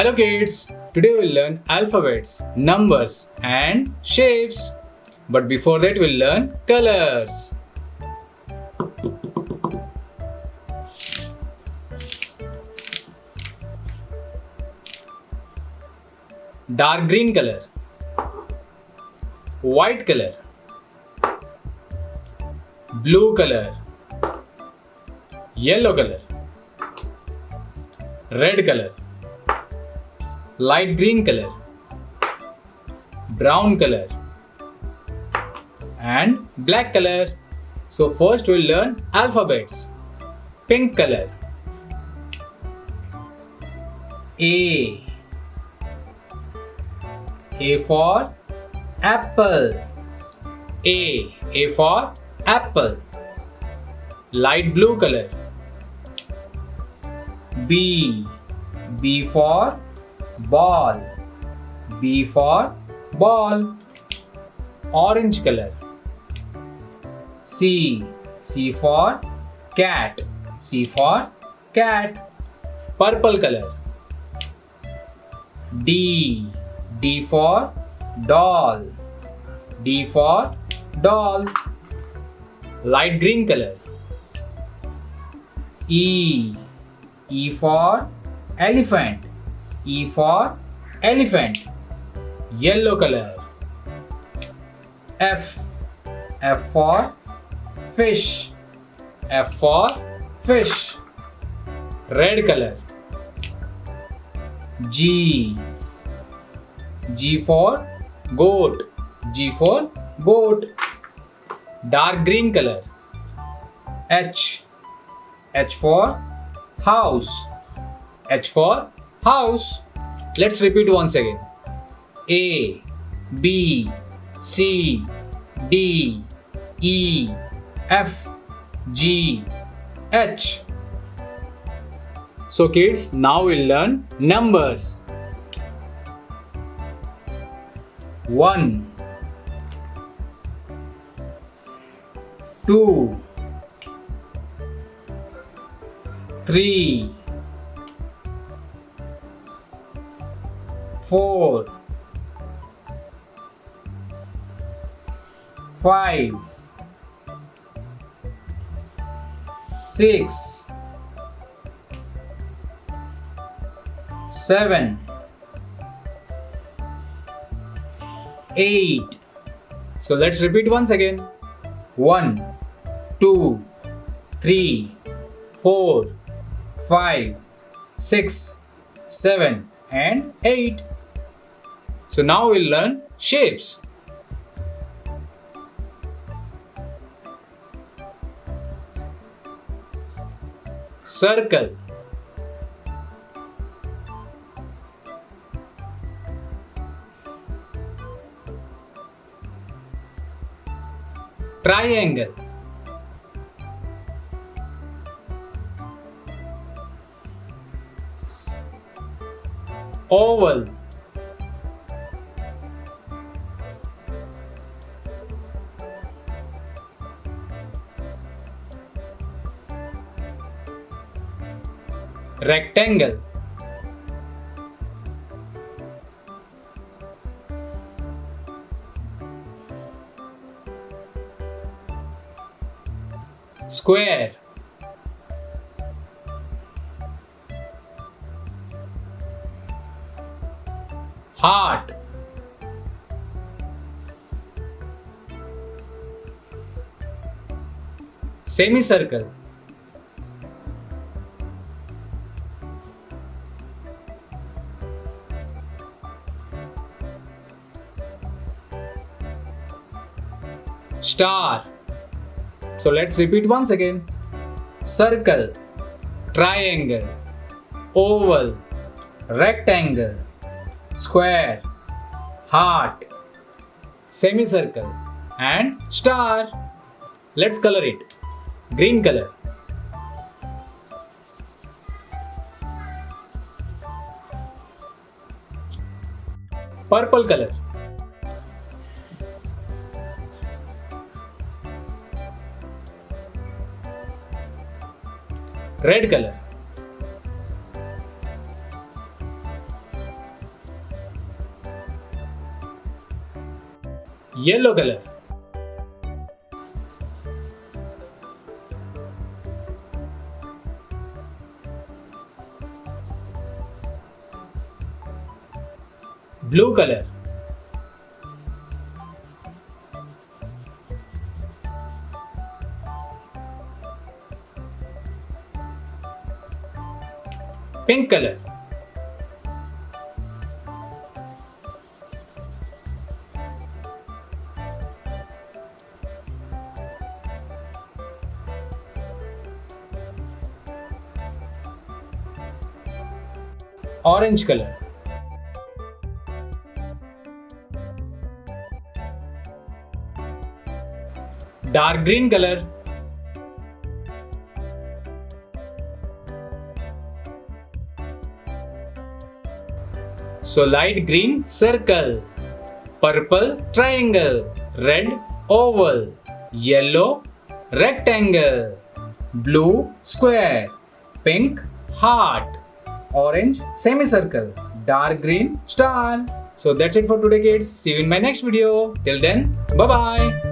Hello kids, today we'll learn alphabets, numbers and shapes. But before that we'll learn colors. Dark green color, white color, blue color, yellow color, red color, light green color, brown color and black color. So first we'll learn alphabets. Pink color, A for apple, A for apple. Light blue color, B for ball, B for ball. Orange color, C for cat, C for cat. Purple color, D for doll, D for doll. Light green color, E for elephant, E for elephant. Yellow color, F for fish, F for fish. Red color, G for goat, G for goat. Dark green color, H for house, H for house. Let's repeat once again. A, B, C, D, E, F, G, H. So kids, now we'll learn numbers. 1 2 3 4 5 6 7 8. So let's repeat once again. 1 2 3 4 5 6 7 and 8. So now we'll learn shapes. Circle, triangle, oval, rectangle, square, heart, semicircle, star. So let's repeat once again. Circle, triangle, oval, rectangle, square, heart, semicircle and star. Let's color it. Green color, purple color, red color, Yellow color. Blue color. Pink color. Orange color. Dark green color. So light green circle, purple triangle, red oval, yellow rectangle, blue square, pink heart, orange semicircle, dark green star. So that's it for today, kids. See you in my next video. Till then, bye bye.